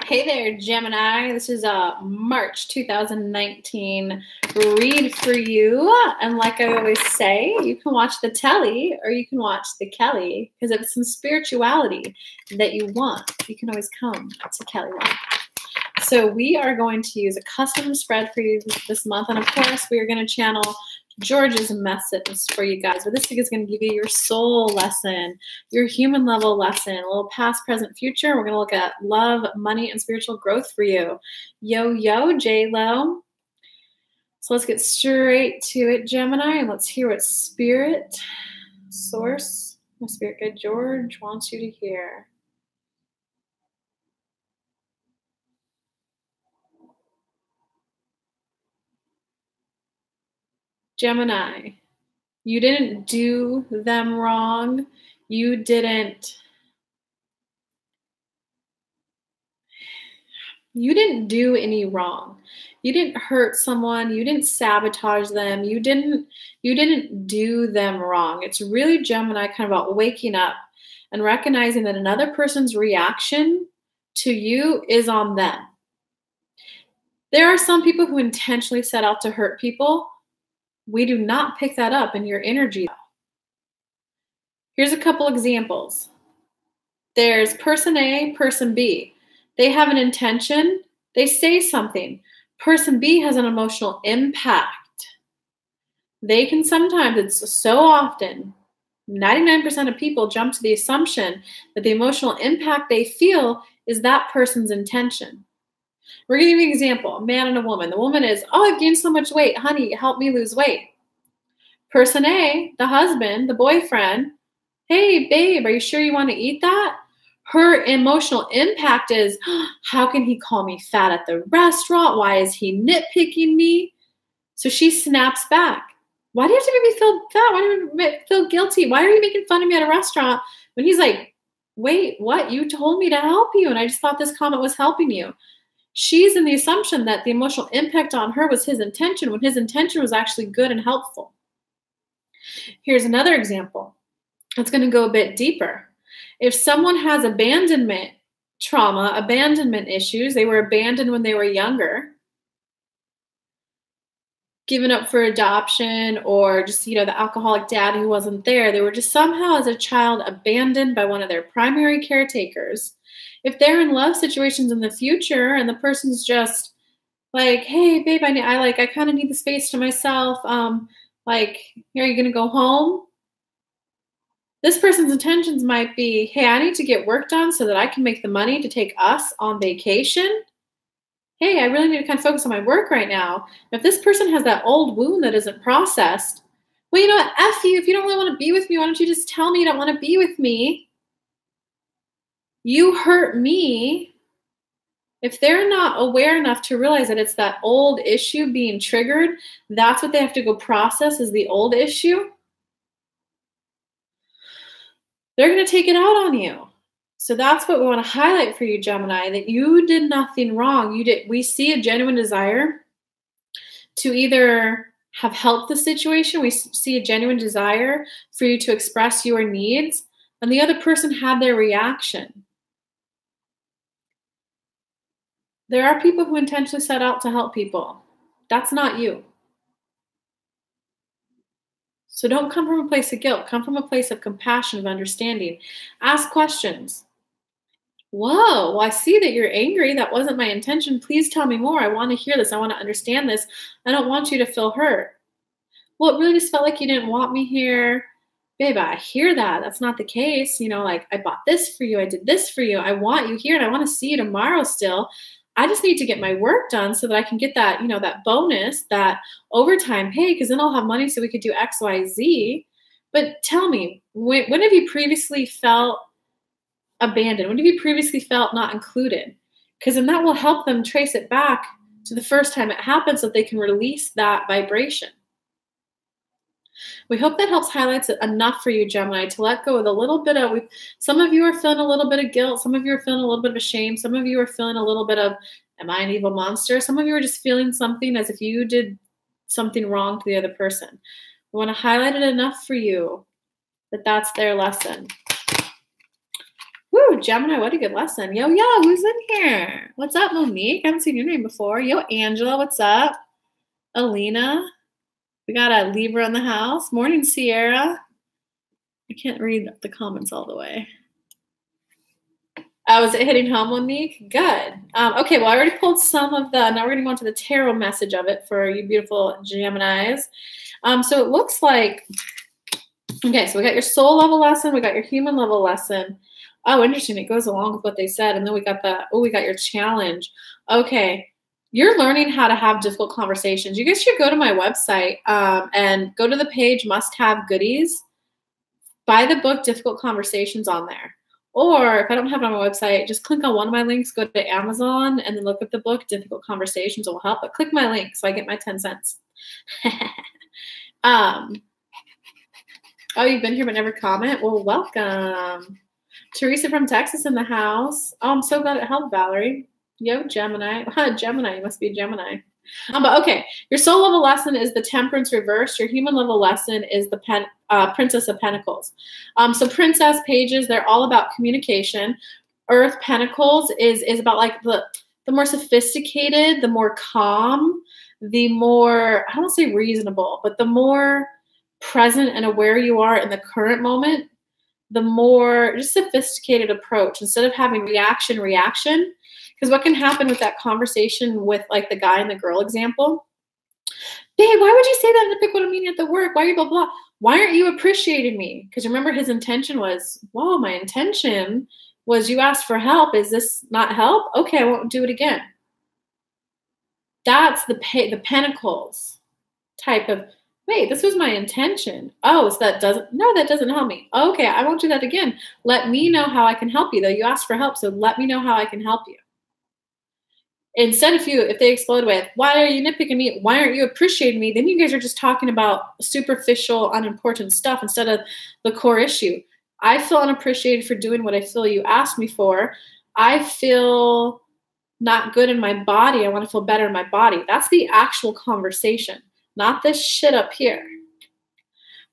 Hey there, Gemini. This is a March 2019 read for you. And like I always say, you can watch the telly or you can watch the Kelly, because if it's some spirituality that you want, you can always come to Kelly Lunt. So we are going to use a custom spread for you this month. And of course, we are going to channel George's message for you guys. But this week is going to give you your soul lesson, your human level lesson, a little past, present, future. We're going to look at love, money, and spiritual growth for you. Yo, J-Lo. So let's get straight to it, Gemini, and let's hear what spirit, source, my spirit guide George wants you to hear. Gemini, you didn't do them wrong. You didn't do any wrong. You didn't hurt someone. You didn't sabotage them. You didn't do them wrong. It's really, Gemini, kind of about waking up and recognizing that another person's reaction to you is on them. There are some people who intentionally set out to hurt people. We do not pick that up in your energy. Here's a couple examples. There's person A, person B. They have an intention. They say something. Person B has an emotional impact. They can sometimes, it's so often, 99% of people jump to the assumption that the emotional impact they feel is that person's intention. We're going to give you an example, a man and a woman. The woman is, oh, I've gained so much weight. Honey, help me lose weight. Person A, the husband, the boyfriend, hey, babe, are you sure you want to eat that? Her emotional impact is, how can he call me fat at the restaurant? Why is he nitpicking me? So she snaps back. Why do you have to make me feel fat? Why do you feel guilty? Why are you making fun of me at a restaurant? When he's like, wait, what? You told me to help you, and I just thought this comment was helping you. She's in the assumption that the emotional impact on her was his intention, when his intention was actually good and helpful. Here's another example. It's going to go a bit deeper. If someone has abandonment trauma, abandonment issues, they were abandoned when they were younger, given up for adoption, or just, the alcoholic dad who wasn't there, they were just somehow as a child abandoned by one of their primary caretakers. If they're in love situations in the future and the person's just like, hey, babe, I kind of need the space to myself. Are you going to go home? This person's intentions might be, hey, I need to get work done so that I can make the money to take us on vacation. Hey, I really need to kind of focus on my work right now. If this person has that old wound that isn't processed, well, you know what? F you. If you don't really want to be with me, why don't you just tell me you don't want to be with me? You hurt me. If they're not aware enough to realize that it's that old issue being triggered, that's what they have to go process, is the old issue. They're going to take it out on you. So that's what we want to highlight for you, Gemini, that you did nothing wrong. We see a genuine desire to either have helped the situation. We see a genuine desire for you to express your needs, and the other person had their reaction. There are people who intentionally set out to help people. That's not you. So don't come from a place of guilt. Come from a place of compassion, of understanding. Ask questions. Whoa, well, I see that you're angry. That wasn't my intention. Please tell me more. I want to hear this. I want to understand this. I don't want you to feel hurt. Well, it really just felt like you didn't want me here. Babe, I hear that. That's not the case. I bought this for you. I did this for you. I want you here, and I want to see you tomorrow still. I just need to get my work done so that I can get that, that bonus, that overtime pay, because then I'll have money so we could do X, Y, Z. But tell me, when have you previously felt abandoned? When have you previously felt not included? Because then that will help them trace it back to the first time it happened so that they can release that vibration. We hope that helps highlights it enough for you, Gemini, to let go with a little bit of, some of you are feeling a little bit of guilt. Some of you are feeling a little bit of a shame. Some of you are feeling a little bit of, am I an evil monster? Some of you are just feeling something as if you did something wrong to the other person. We want to highlight it enough for you that that's their lesson. Woo, Gemini, what a good lesson. Yo, who's in here? What's up, Monique? I haven't seen your name before. Yo, Angela, what's up? Alina. We got a Libra in the house. Morning, Sierra. I can't read the comments all the way. Was it hitting home, Monique? Good. Okay, well, I already pulled some of the, now we're going to go into the tarot message of it for you beautiful Geminis. So it looks like, okay, so we got your soul level lesson. We got your human level lesson. Oh, interesting. It goes along with what they said. And then we got we got your challenge. Okay. You're learning how to have difficult conversations. You guys should go to my website and go to the page Must Have Goodies. Buy the book Difficult Conversations on there. Or if I don't have it on my website, just click on one of my links, go to Amazon, and then look up the book Difficult Conversations. It will help. But click my link so I get my 10 cents. Oh, you've been here but never comment? Well, welcome. Teresa from Texas in the house. Oh, I'm so glad it helped, Valerie. Yo, Gemini. Gemini, you must be a Gemini. But okay, your soul level lesson is the Temperance reverse. Your human level lesson is the Princess of Pentacles. So Princess pages, they're all about communication. Earth Pentacles is about like the more sophisticated, the more calm, the more, I don't say reasonable, but the more present and aware you are in the current moment, the more just sophisticated approach. Instead of having reaction, because what can happen with that conversation with like the guy and the girl example? Babe, why would you say that in the pick what I'm meeting at the work? Why are you blah, blah? Why aren't you appreciating me? Because remember his intention was, whoa, my intention was you asked for help. Is this not help? Okay, I won't do it again. That's the Pentacles type of, wait, this was my intention. Oh, so that doesn't help me. Okay, I won't do that again. Let me know how I can help you, though. You asked for help, so let me know how I can help you. Instead, if they explode with, why are you nitpicking me? Why aren't you appreciating me? Then you guys are just talking about superficial, unimportant stuff instead of the core issue. I feel unappreciated for doing what I feel you asked me for. I feel not good in my body. I want to feel better in my body. That's the actual conversation, not this shit up here.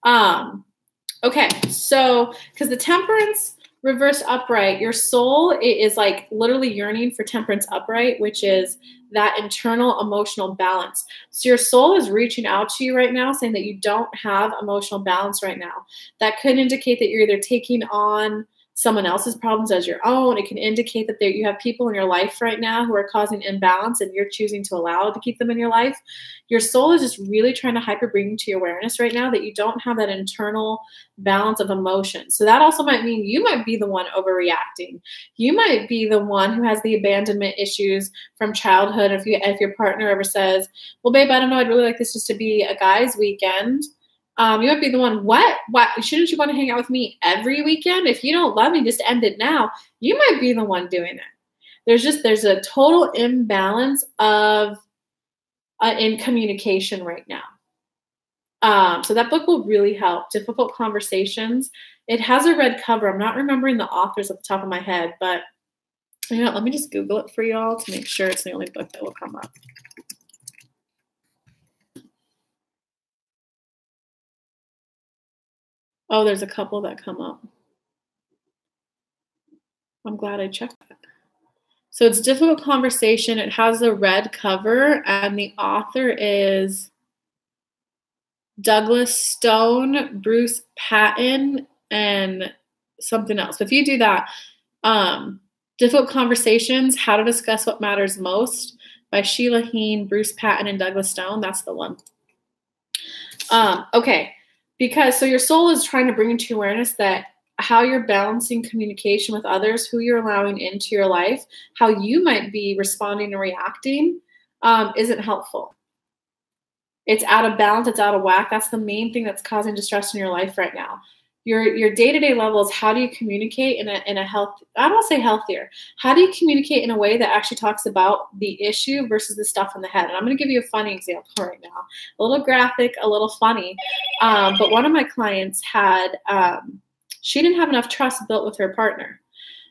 Okay, so because the Temperance reverse upright, your soul is like literally yearning for Temperance upright, which is that internal emotional balance. So your soul is reaching out to you right now saying that you don't have emotional balance right now. That could indicate that you're either taking on someone else's problems as your own. It can indicate that you have people in your life right now who are causing imbalance and you're choosing to allow to keep them in your life. Your soul is just really trying to hyper bring to your awareness right now that you don't have that internal balance of emotion. So that also might mean you might be the one overreacting. You might be the one who has the abandonment issues from childhood. If your partner ever says, well, babe, I don't know, I'd really like this just to be a guy's weekend. You might be the one, what? Shouldn't you want to hang out with me every weekend? If you don't love me, just end it now. You might be the one doing it. There's a total imbalance of in communication right now. So that book will really help. Difficult Conversations. It has a red cover. I'm not remembering the authors at the top of my head, but you know, let me just Google it for y'all to make sure it's the only book that will come up. Oh, there's a couple that come up. I'm glad I checked that. So it's Difficult Conversation. It has a red cover, and the author is Douglas Stone, Bruce Patton, and something else. So if you do that, Difficult Conversations, How to Discuss What Matters Most by Sheila Heen, Bruce Patton, and Douglas Stone. That's the one. Okay. So your soul is trying to bring into awareness that how you're balancing communication with others, who you're allowing into your life, how you might be responding and reacting isn't helpful. It's out of balance. It's out of whack. That's the main thing that's causing distress in your life right now. Your day-to-day level is how do you communicate in a health, I don't want to say healthier. How do you communicate in a way that actually talks about the issue versus the stuff in the head? And I'm going to give you a funny example right now. A little graphic, a little funny. But one of my clients had, she didn't have enough trust built with her partner.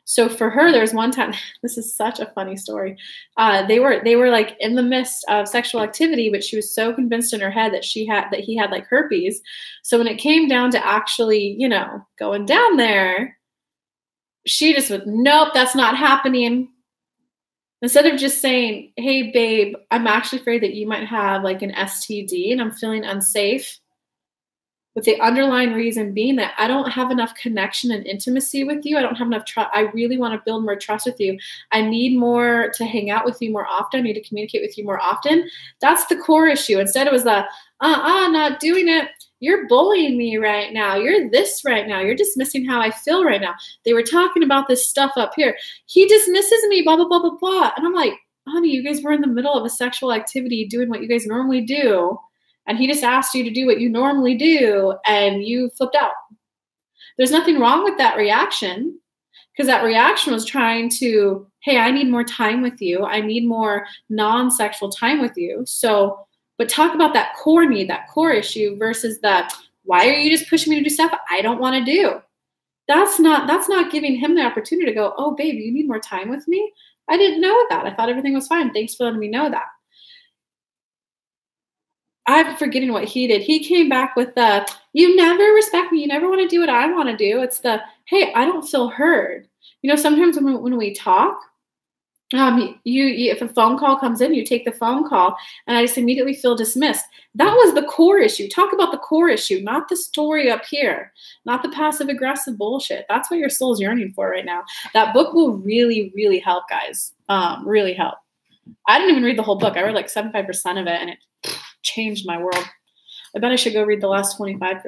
So for her, there was one time, this is such a funny story. They were like in the midst of sexual activity, but she was so convinced in her head that he had like herpes. So when it came down to actually, you know, going down there, She just went, nope, that's not happening. Instead of just saying, hey, babe, I'm actually afraid that you might have like an STD and I'm feeling unsafe. With the underlying reason being that I don't have enough connection and intimacy with you. I don't have enough trust. I really want to build more trust with you. I need more to hang out with you more often. I need to communicate with you more often. That's the core issue. Instead, it was the, not doing it. You're bullying me right now. You're this right now. You're dismissing how I feel right now. They were talking about this stuff up here. He dismisses me, blah, blah, blah, blah, blah. And I'm like, honey, you guys were in the middle of a sexual activity doing what you guys normally do. And he just asked you to do what you normally do, and you flipped out. There's nothing wrong with that reaction, because that reaction was trying to, hey, I need more time with you. I need more non-sexual time with you. So, but talk about that core need, that core issue versus that, why are you just pushing me to do stuff I don't want to do? That's not giving him the opportunity to go, oh, babe, you need more time with me? I didn't know that. I thought everything was fine. Thanks for letting me know that. I'm forgetting what he did. He came back with the, you never respect me. You never want to do what I want to do. It's the, hey, I don't feel heard. You know, sometimes when we talk, if a phone call comes in, you take the phone call, and I just immediately feel dismissed. That was the core issue. Talk about the core issue, not the story up here, not the passive aggressive bullshit. That's what your soul's yearning for right now. That book will really, really help, guys. Really help. I didn't even read the whole book. I read like 75% of it, and it changed my world. I bet I should go read the last 25%.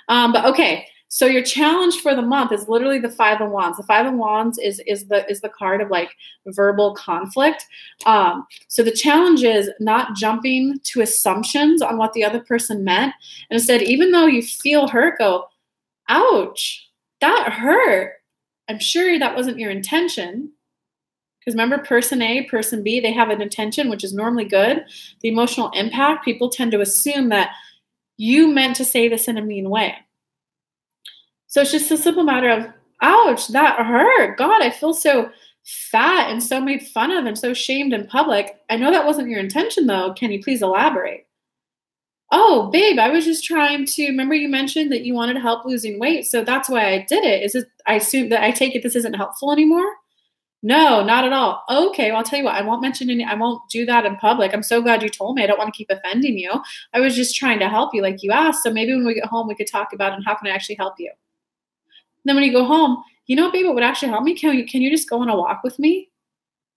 But okay, so your challenge for the month is literally the 5 of Wands. The 5 of Wands is the card of like verbal conflict. So the challenge is not jumping to assumptions on what the other person meant. And instead, even though you feel hurt, go, ouch, that hurt. I'm sure that wasn't your intention. Because remember, person A, person B, they have an intention, which is normally good. The emotional impact, people tend to assume that you meant to say this in a mean way. So it's just a simple matter of, ouch, that hurt. God, I feel so fat and so made fun of and so shamed in public. I know that wasn't your intention, though. Can you please elaborate? Oh, babe, I was just trying to, remember you mentioned that you wanted help losing weight, so that's why I did it. I assume that I take it this isn't helpful anymore? No, not at all. Okay, well, I'll tell you what, I won't do that in public. I'm so glad you told me. I don't want to keep offending you. I was just trying to help you like you asked. So maybe when we get home, we could talk about it and how can I actually help you? And then when you go home, you know, babe, what would actually help me? Can you just go on a walk with me?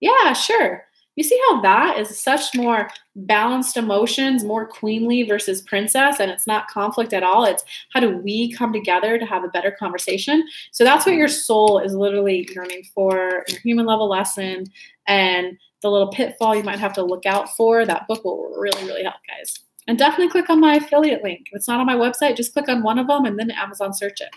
Yeah, sure. You see how that is such more balanced emotions, more queenly versus princess, and it's not conflict at all. It's how do we come together to have a better conversation? So that's what your soul is literally yearning for, your human level lesson, and the little pitfall you might have to look out for. That book will really, really help, guys. And definitely click on my affiliate link. If it's not on my website, just click on one of them and then Amazon search it.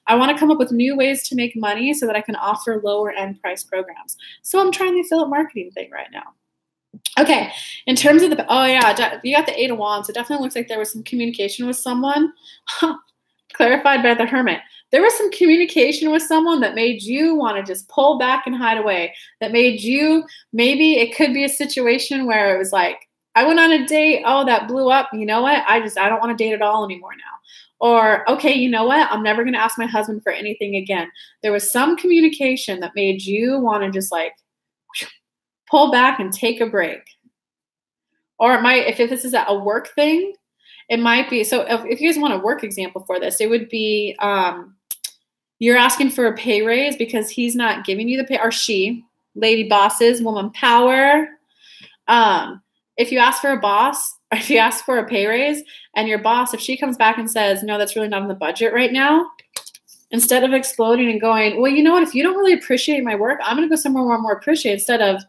I want to come up with new ways to make money so that I can offer lower end price programs. So I'm trying the affiliate marketing thing right now. Okay, in terms of oh yeah, you got the 8 of Wands. It definitely looks like there was some communication with someone. Clarified by the Hermit. There was some communication with someone that made you want to just pull back and hide away. That made you, maybe it could be a situation where it was like, I went on a date, oh, that blew up. You know what? I don't want to date at all anymore now. Or, okay, you know what? I'm never going to ask my husband for anything again. There was some communication that made you want to just like pull back and take a break. Or it might, if this is a work thing, it might be, so if you guys want a work example for this, it would be you're asking for a pay raise because he's not giving you the pay, or she, lady bosses, woman power. If you ask for a boss, or if you ask for a pay raise and your boss, if she comes back and says, no, that's really not in the budget right now, instead of exploding and going, well, you know what, if you don't really appreciate my work, I'm going to go somewhere where I'm more appreciated, instead of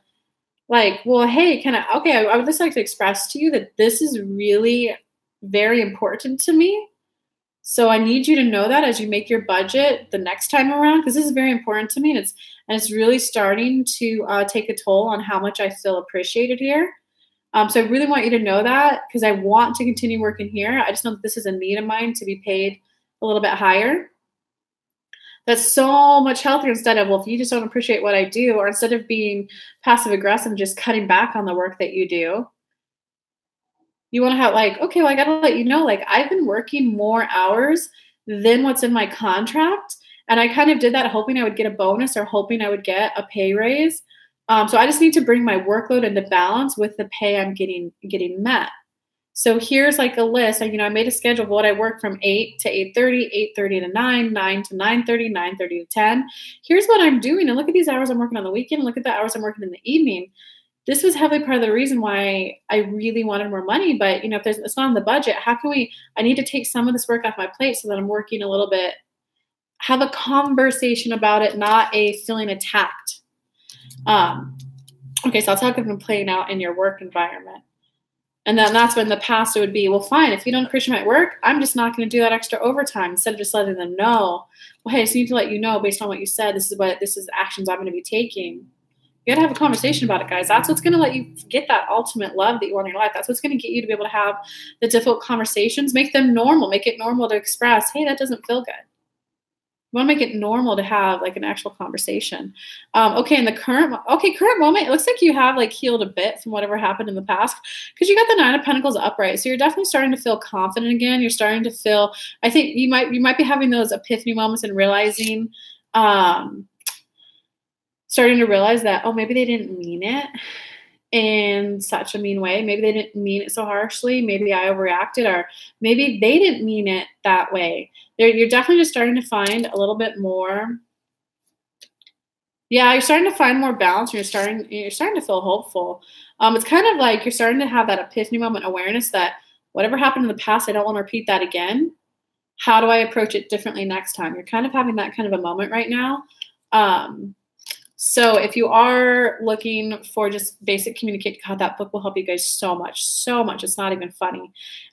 like, well, hey, I would just like to express to you that this is really very important to me. So I need you to know that as you make your budget the next time around, because this is very important to me. And it's really starting to take a toll on how much I feel appreciated here. So I really want you to know that, because I want to continue working here. I just know that this is a need of mine to be paid a little bit higher. That's so much healthier, instead of, well, if you just don't appreciate what I do, or instead of being passive aggressive, just cutting back on the work that you do. You want to have like, okay, well, I got to let you know, like I've been working more hours than what's in my contract. And I kind of did that hoping I would get a bonus or hoping I would get a pay raise. So I just need to bring my workload into balance with the pay I'm getting met. So here's like a list. I made a schedule of what I work from 8 to 8:30, 8:30 to 9, 9 to 9:30, 9:30 to 10. Here's what I'm doing. And look at these hours I'm working on the weekend. Look at the hours I'm working in the evening. This was heavily part of the reason why I really wanted more money. But, if it's not in the budget, I need to take some of this work off my plate so that I'm working a little bit, have a conversation about it, not a feeling attacked. Okay, so I'll talk about playing out in your work environment. And then that's when the past it would be, well, fine, if you don't appreciate my work, I'm just not going to do that extra overtime instead of just letting them know, well, hey, I just need to let you know based on what you said, this is actions I'm going to be taking. You got to have a conversation about it, guys. That's what's going to let you get that ultimate love that you want in your life. That's what's going to get you to be able to have the difficult conversations, make them normal, make it normal to express, hey, that doesn't feel good. You want to make it normal to have like an actual conversation. Okay, in the current moment, it looks like you have like healed a bit from whatever happened in the past because you got the Nine of Pentacles upright. So you're definitely starting to feel confident again. You're starting to feel, I think you might be having those epiphany moments and realizing, starting to realize that, oh, maybe they didn't mean it in such a mean way. Maybe they didn't mean it so harshly. Maybe I overreacted, or maybe they didn't mean it that way. You're definitely just starting to find a little bit more. Yeah, you're starting to find more balance. You're starting to feel hopeful. It's kind of like you're starting to have that epiphany moment awareness that whatever happened in the past, I don't want to repeat that again. How do I approach it differently next time? You're kind of having that kind of a moment right now. So if you are looking for just basic communication, God, that book will help you guys so much, so much. It's not even funny.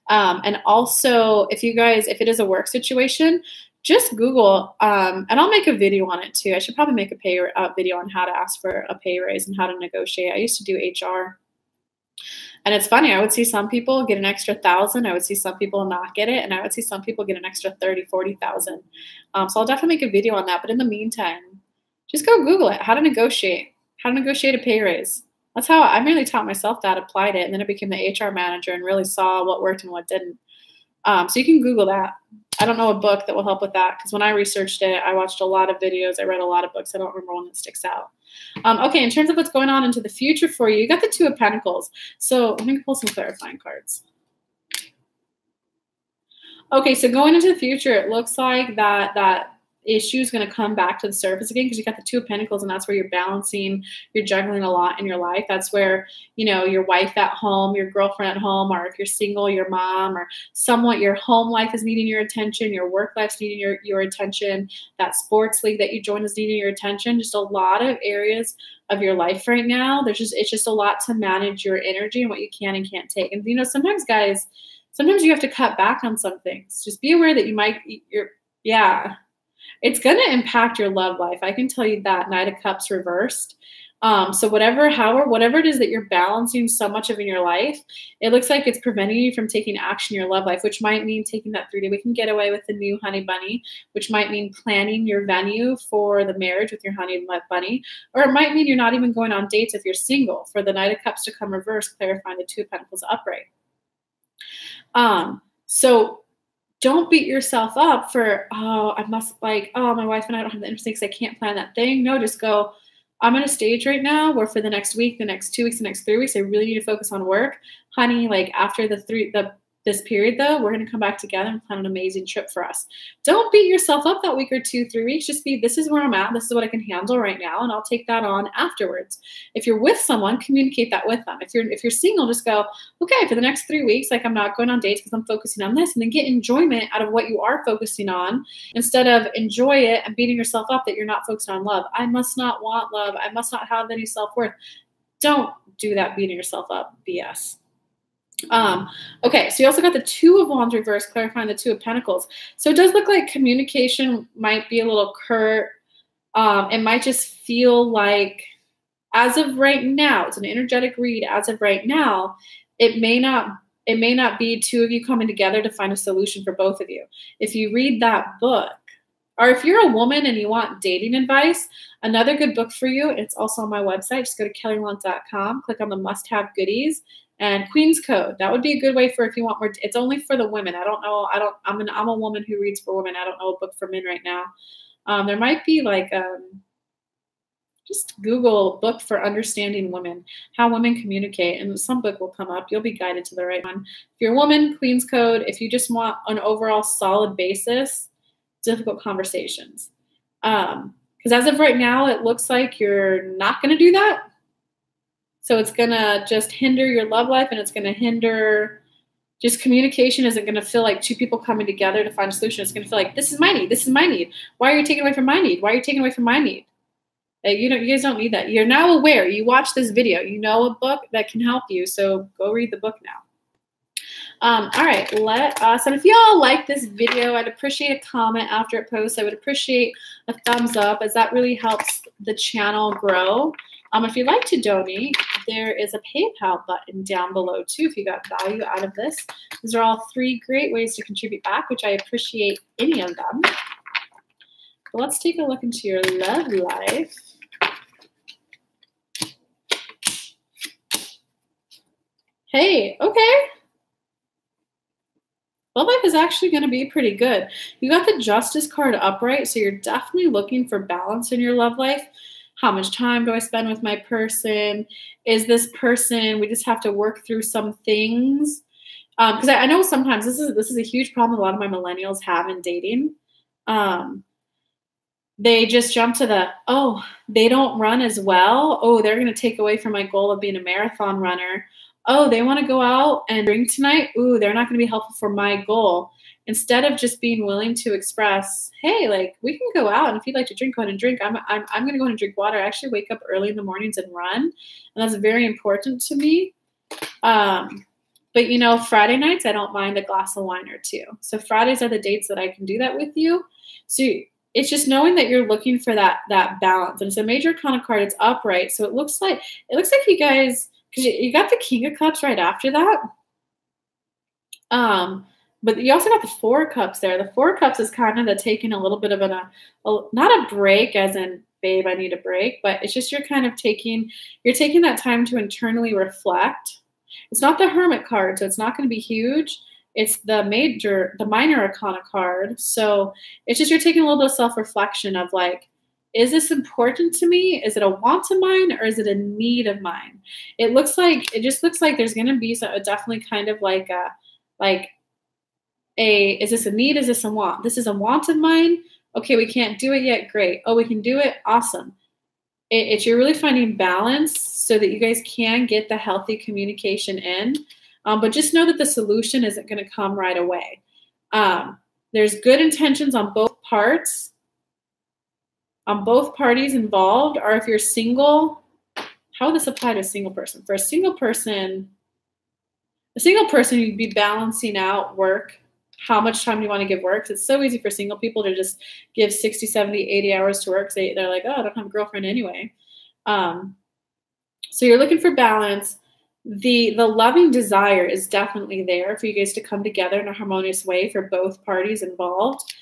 And also, if it is a work situation, just Google, and I'll make a video on it too. I should probably make a video on how to ask for a pay raise and how to negotiate. I used to do HR. And it's funny, I would see some people get an extra 1,000. I would see some people not get it. And I would see some people get an extra 30, 40,000. So I'll definitely make a video on that. But in the meantime, just go Google it, how to negotiate a pay raise. That's how I really taught myself that, applied it. And then I became the HR manager and really saw what worked and what didn't. So you can Google that. I don't know a book that will help with that because when I researched it, I watched a lot of videos. I read a lot of books. I don't remember one that sticks out. Okay, in terms of what's going on into the future for you, you got the Two of Pentacles. So let me pull some clarifying cards. Okay, so going into the future, it looks like that issue is going to come back to the surface again because you got the Two of Pentacles, and that's where you're balancing, you're juggling a lot in your life. That's where, your wife at home, your girlfriend at home, or if you're single, your mom, or somewhat your home life is needing your attention, your work life's needing your attention, that sports league that you join is needing your attention. Just a lot of areas of your life right now. It's just a lot to manage your energy and what you can and can't take. And sometimes guys, you have to cut back on some things. Just be aware that it's going to impact your love life. I can tell you that. Knight of Cups reversed. So whatever it is that you're balancing so much of in your life, it looks like it's preventing you from taking action in your love life, which might mean taking that 3-day weekend getaway with the new honey bunny, which might mean planning your venue for the marriage with your honey bunny, or it might mean you're not even going on dates if you're single, for the Knight of Cups to come reverse, clarifying the Two of Pentacles upright. So don't beat yourself up for, my wife and I don't have the interest because I can't plan that thing. No, just go, I'm in a stage right now where for the next week, the next 2 weeks, the next 3 weeks, I really need to focus on work. Honey, like after this period though, we're going to come back together and plan an amazing trip for us. Don't beat yourself up that week or 2, 3 weeks. Just this is where I'm at. This is what I can handle right now. And I'll take that on afterwards. If you're with someone, communicate that with them. If you're single, just go, okay, for the next 3 weeks, like I'm not going on dates because I'm focusing on this, and then get enjoyment out of what you are focusing on instead of enjoy it and beating yourself up that you're not focused on love. I must not want love. I must not have any self-worth. Don't do that beating yourself up BS. Okay, so you also got the Two of Wands reversed, clarifying the Two of Pentacles. So it does look like communication might be a little curt. It might just feel like, as of right now, it's an energetic read. As of right now, it may not be two of you coming together to find a solution for both of you. If you read that book, or if you're a woman and you want dating advice, another good book for you, it's also on my website. Just go to kellylunt.com, click on the must-have goodies, and Queen's Code. That would be a good way for if you want more. It's only for the women. I don't know. I'm a woman who reads for women. I don't know a book for men right now. There might be like just Google book for understanding women, how women communicate, and some book will come up. You'll be guided to the right one. If you're a woman, Queen's Code. If you just want an overall solid basis, difficult conversations. Because as of right now, it looks like you're not going to do that. So it's going to just hinder your love life, and it's going to hinder just communication. Isn't going to feel like two people coming together to find a solution. It's going to feel like, this is my need. This is my need. Why are you taking away from my need? Why are you taking away from my need? You guys don't need that. You're now aware. You watch this video. You know a book that can help you. So go read the book now. All right, let us, and if y'all like this video, I'd appreciate a comment after it posts. I would appreciate a thumbs up, as that really helps the channel grow. If you'd like to donate, there is a PayPal button down below too if you got value out of this. These are all 3 great ways to contribute back, which I appreciate any of them. But let's take a look into your love life. Hey, okay. Love life is actually going to be pretty good. You got the Justice card upright, so you're definitely looking for balance in your love life. How much time do I spend with my person? Is this person, we just have to work through some things? Because I know sometimes this is a huge problem a lot of my millennials have in dating. They just jump to the, oh, they don't run as well. Oh, they're going to take away from my goal of being a marathon runner. Oh, they want to go out and drink tonight. Ooh, they're not going to be helpful for my goal. Instead of just being willing to express, hey, like, we can go out, and if you'd like to drink, go ahead and drink. I'm going to go ahead and drink water. I actually wake up early in the mornings and run, and that's very important to me. But you know, Friday nights I don't mind a glass of wine or 2. So Fridays are the dates that I can do that with you. So it's just knowing that you're looking for that balance, and it's a major arcana card. It's upright, so it looks like you guys. Because you got the King of Cups right after that. But you also got the 4 of Cups there. The 4 of Cups is kind of the taking a little bit of not a break as in, babe, I need a break, but it's just you're taking that time to internally reflect. It's not the Hermit card, so it's not going to be huge. It's the minor arcana card. So it's just you're taking a little bit of self-reflection of like, is this important to me? Is it a want of mine, or is it a need of mine? It just looks like there's going to be definitely kind of like is this a need? Is this a want? This is a want of mine. Okay, we can't do it yet. Great. Oh, we can do it. Awesome. You're really finding balance so that you guys can get the healthy communication in. But just know that the solution isn't going to come right away. There's good intentions on both parts. On both parties involved, or if you're single, how would this apply to a single person? For a single person, you'd be balancing out work. How much time do you want to give work? It's so easy for single people to just give 60, 70, 80 hours to work. They're like, oh, I don't have a girlfriend anyway. So you're looking for balance. The loving desire is definitely there for you guys to come together in a harmonious way for both parties involved.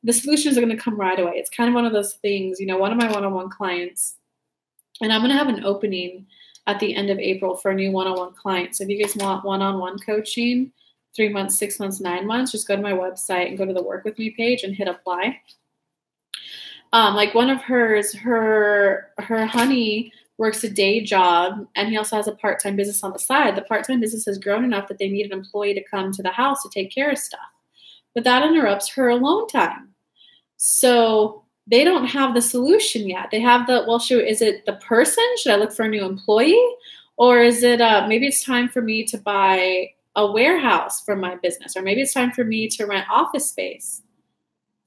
The solutions are going to come right away. It's kind of one of those things, you know, one of my one-on-one clients, and I'm going to have an opening at the end of April for a new one-on-one client. So if you guys want one-on-one coaching, 3 months, 6 months, 9 months, just go to my website and go to the Work With Me page and hit apply. Like one of hers, her honey works a day job, and he also has a part-time business on the side. The part-time business has grown enough that they need an employee to come to the house to take care of stuff. But that interrupts her alone time. So they don't have the solution yet. They have is it the person? Should I look for a new employee? Or is it maybe it's time for me to buy a warehouse for my business? Or maybe it's time for me to rent office space.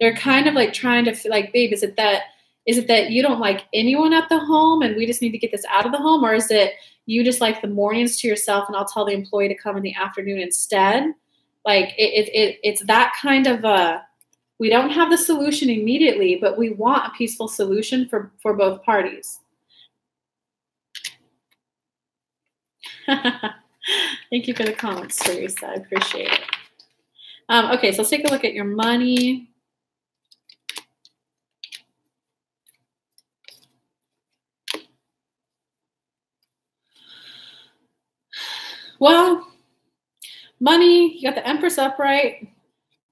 They're kind of like trying to feel like, babe, is it that you don't like anyone at the home and we just need to get this out of the home? Or is it you just like the mornings to yourself and I'll tell the employee to come in the afternoon instead? Like it's that kind of we don't have the solution immediately, but we want a peaceful solution for both parties. Thank you for the comments, Teresa. I appreciate it. Okay, so let's take a look at your money. Well, money, you got the Empress upright.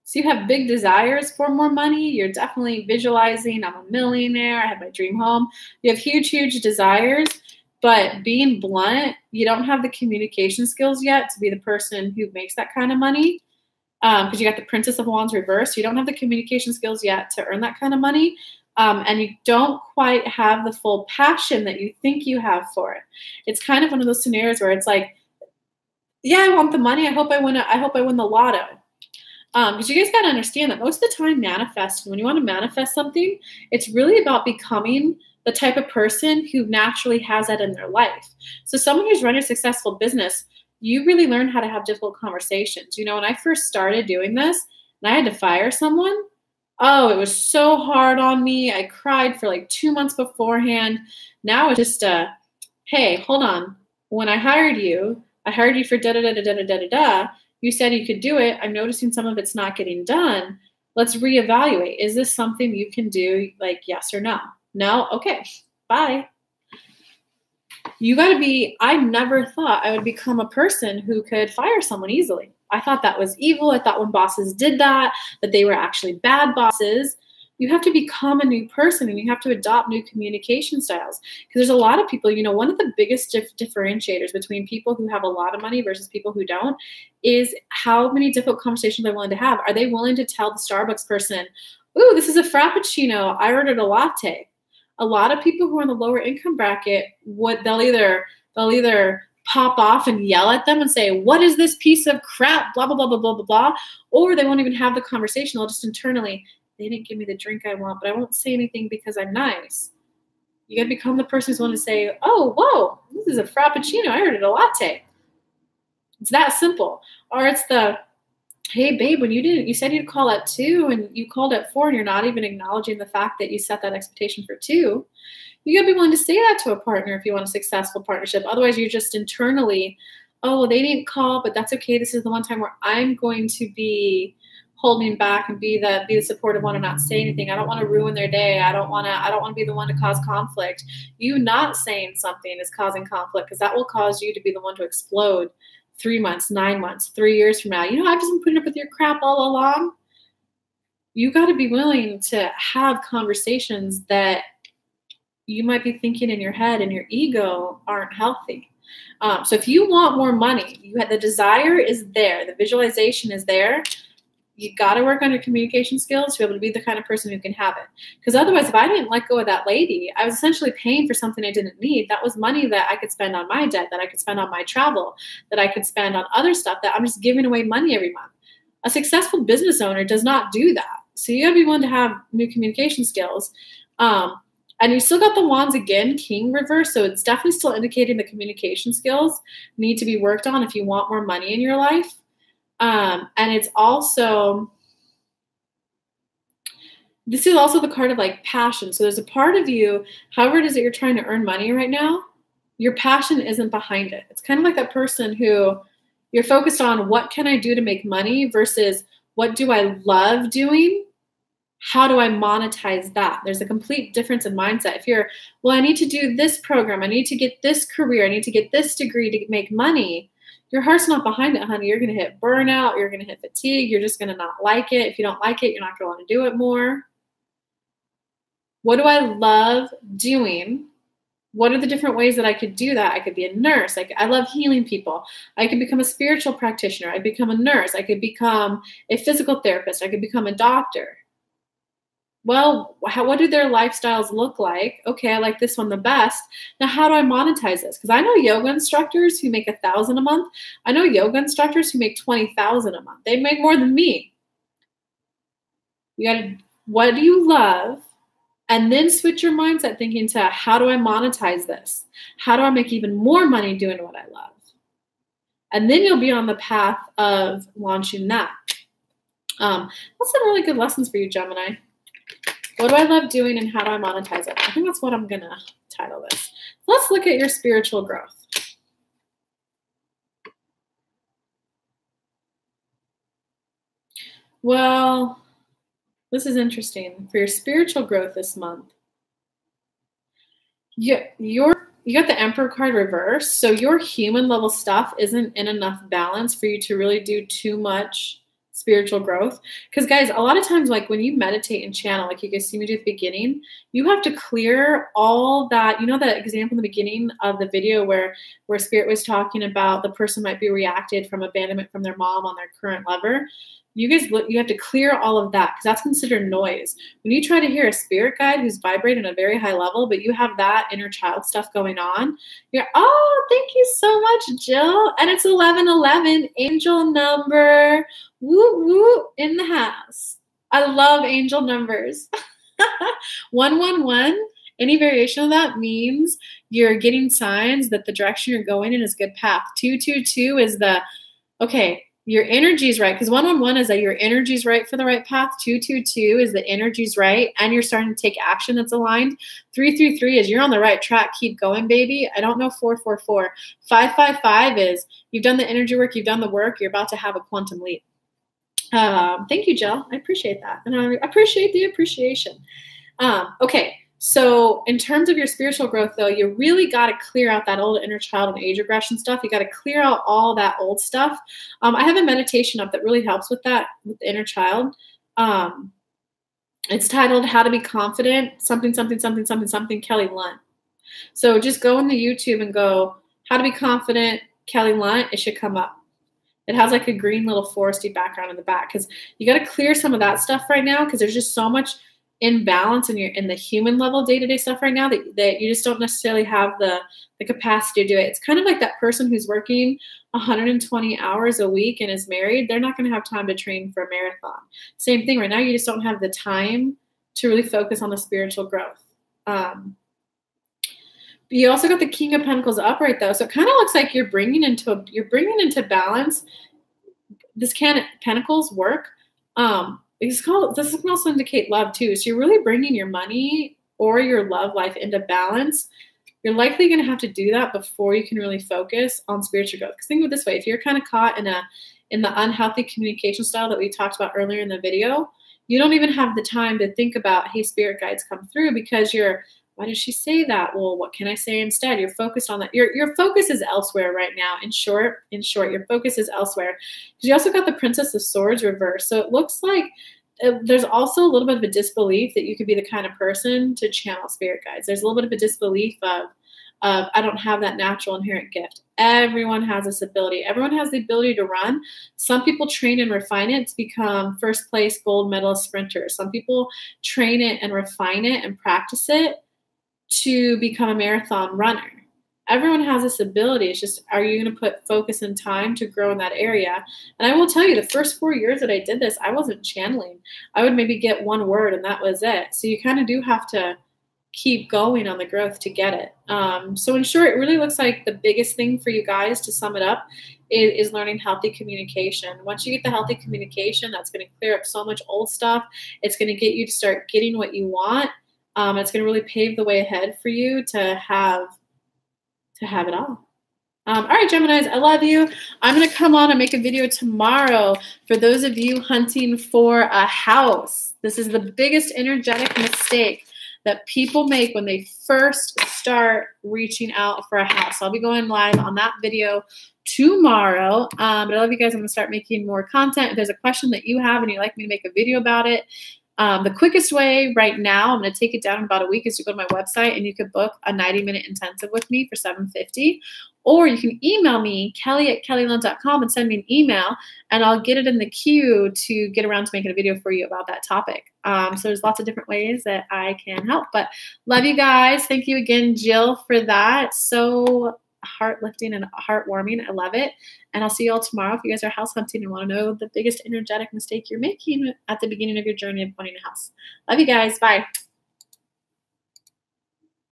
So you have big desires for more money. You're definitely visualizing, I'm a millionaire, I have my dream home. You have huge, huge desires, but being blunt, you don't have the communication skills yet to be the person who makes that kind of money. Because you got the Princess of Wands reversed. You don't have the communication skills yet to earn that kind of money. And you don't quite have the full passion that you think you have for it. It's kind of one of those scenarios where it's like, yeah, I want the money. I hope I win the lotto. Because you guys got to understand that most of the time manifesting, when you want to manifest something, it's really about becoming the type of person who naturally has that in their life. So someone who's running a successful business, you really learn how to have difficult conversations. You know, when I first started doing this and I had to fire someone, oh, it was so hard on me. I cried for like 2 months beforehand. Now it's just hey, hold on. When I hired you for da-da-da-da-da-da-da-da. You said you could do it. I'm noticing some of it's not getting done. Let's reevaluate. Is this something you can do? Like, yes or no? No? Okay, bye. You got to be, I never thought I would become a person who could fire someone easily. I thought that was evil. I thought when bosses did that they were actually bad bosses. You have to become a new person and you have to adopt new communication styles. Because there's a lot of people, you know, one of the biggest differentiators between people who have a lot of money versus people who don't is how many difficult conversations they're willing to have. Are they willing to tell the Starbucks person, ooh, this is a Frappuccino, I ordered a latte? A lot of people who are in the lower income bracket, they'll either pop off and yell at them and say, what is this piece of crap, blah, blah, blah, blah, blah, blah, blah. Or they won't even have the conversation. They'll just internally, they didn't give me the drink I want, but I won't say anything because I'm nice. You got to become the person who's willing to say, oh, whoa, this is a Frappuccino. I ordered a latte. It's that simple. Or it's the, hey, babe, when you said you'd call at 2 and you called at 4 and you're not even acknowledging the fact that you set that expectation for 2. You got to be willing to say that to a partner if you want a successful partnership. Otherwise, you're just internally, oh, well, they didn't call, but that's okay. This is the one time where I'm going to be holding back and be the supportive one and not say anything. I don't want to ruin their day. I don't want to be the one to cause conflict. You not saying something is causing conflict because that will cause you to be the one to explode 3 months, 9 months, 3 years from now. You know, I've just been putting up with your crap all along. You got to be willing to have conversations that you might be thinking in your head and your ego aren't healthy. So if you want more money, the desire is there. The visualization is there. You got to work on your communication skills to be able to be the kind of person who can have it. Because otherwise, if I didn't let go of that lady, I was essentially paying for something I didn't need. That was money that I could spend on my debt, that I could spend on my travel, that I could spend on other stuff, that I'm just giving away money every month. A successful business owner does not do that. So you got to be willing to have new communication skills. And you still got the Wands again, King reverse. So it's definitely still indicating the communication skills need to be worked on if you want more money in your life. And it's also, this is also the card of like passion. So there's a part of you, however it is that you're trying to earn money right now, your passion isn't behind it. It's kind of like that person who you're focused on what can I do to make money versus what do I love doing? How do I monetize that? There's a complete difference in mindset. If you're, well, I need to do this program. I need to get this career. I need to get this degree to make money. Your heart's not behind it, honey. You're going to hit burnout. You're going to hit fatigue. You're just going to not like it. If you don't like it, you're not going to want to do it more. What do I love doing? What are the different ways that I could do that? I could be a nurse. I love healing people. I could become a spiritual practitioner. I could become a nurse. I could become a physical therapist. I could become a doctor. Well, what do their lifestyles look like? Okay, I like this one the best. Now, how do I monetize this? Because I know yoga instructors who make $1,000 a month. I know yoga instructors who make $20,000 a month. They make more than me. You got to, what do you love? And then switch your mindset thinking to, how do I monetize this? How do I make even more money doing what I love? And then you'll be on the path of launching that. That's some really good lessons for you, Gemini. What do I love doing and how do I monetize it? I think that's what I'm going to title this. Let's look at your spiritual growth. Well, this is interesting. For your spiritual growth this month, you got the Emperor card reversed. So your human level stuff isn't in enough balance for you to really do too much spiritual growth. Because guys, a lot of times, like when you meditate and channel, like you guys see me do at the beginning, you have to clear all that. You know that example in the beginning of the video where Spirit was talking about the person might be reacted from abandonment from their mom on their current lover. You guys, you have to clear all of that because that's considered noise. When you try to hear a spirit guide who's vibrating at a very high level, but you have that inner child stuff going on, you're, oh, thank you so much, Jill. And it's 1111, angel number, woo woo, in the house. I love angel numbers. 111, any variation of that means you're getting signs that the direction you're going in is a good path. 222 is the, okay, your energy's right, because 111 is that your energy's right for the right path. 222 is the energy's right, and you're starting to take action that's aligned. 333 is you're on the right track. Keep going, baby. I don't know 444. 555 is you've done the energy work, you've done the work, you're about to have a quantum leap. Thank you, Jill. I appreciate that, and I appreciate the appreciation. Okay. So in terms of your spiritual growth, though, you really got to clear out that old inner child and age regression stuff. You got to clear out all that old stuff. I have a meditation up that really helps with that, with the inner child. It's titled How to Be Confident, something, something, something, something, something, Kelly Lunt. So just go into YouTube and go, How to Be Confident, Kelly Lunt. It should come up. It has like a green little foresty background in the back because you got to clear some of that stuff right now because there's just so much imbalance in the human level day-to-day stuff right now that you just don't necessarily have the capacity to do it. It's kind of like that person who's working 120 hours a week and is married. They're not going to have time to train for a marathon. Same thing right now. You just don't have the time to really focus on the spiritual growth. You also got the King of Pentacles upright though. So it kind of looks like you're bringing into balance this Pentacles work. This can also indicate love too. So you're really bringing your money or your love life into balance. You're likely going to have to do that before you can really focus on spiritual growth. Because think of it this way: if you're kind of caught in the unhealthy communication style that we talked about earlier in the video, you don't even have the time to think about, hey, spirit guides come through, because why did she say that? Well, what can I say instead? You're focused on that. Your focus is elsewhere right now. In short, your focus is elsewhere. Because you also got the Princess of Swords reversed. So it looks like there's also a little bit of a disbelief that you could be the kind of person to channel spirit guides. There's a little bit of a disbelief of I don't have that natural inherent gift. Everyone has this ability. Everyone has the ability to run. Some people train and refine it to become first place gold medalist sprinters. Some people train it and refine it and practice it to become a marathon runner. Everyone has this ability. It's just, are you going to put focus and time to grow in that area? And I will tell you, the first 4 years that I did this, I wasn't channeling. I would maybe get one word and that was it. So you kind of do have to keep going on the growth to get it. So in short, it really looks like the biggest thing for you guys, to sum it up, is learning healthy communication. Once you get the healthy communication, that's going to clear up so much old stuff. It's going to get you to start getting what you want. It's going to really pave the way ahead for you to have it all. All right, Geminis, I love you. I'm going to come on and make a video tomorrow for those of you hunting for a house. This is the biggest energetic mistake that people make when they first start reaching out for a house. I'll be going live on that video tomorrow. But I love you guys. I'm going to start making more content. If there's a question that you have and you'd like me to make a video about it, the quickest way right now, I'm going to take it down in about a week, is to go to my website and you could book a 90-minute intensive with me for $750. Or you can email me, kelly@kellylunt.com, and send me an email, and I'll get it in the queue to get around to making a video for you about that topic. So there's lots of different ways that I can help. But love you guys. Thank you again, Jill, for that. So heart-lifting and heartwarming. I love it. And I'll see you all tomorrow if you guys are house hunting and want to know the biggest energetic mistake you're making at the beginning of your journey of owning a house. Love you guys. Bye.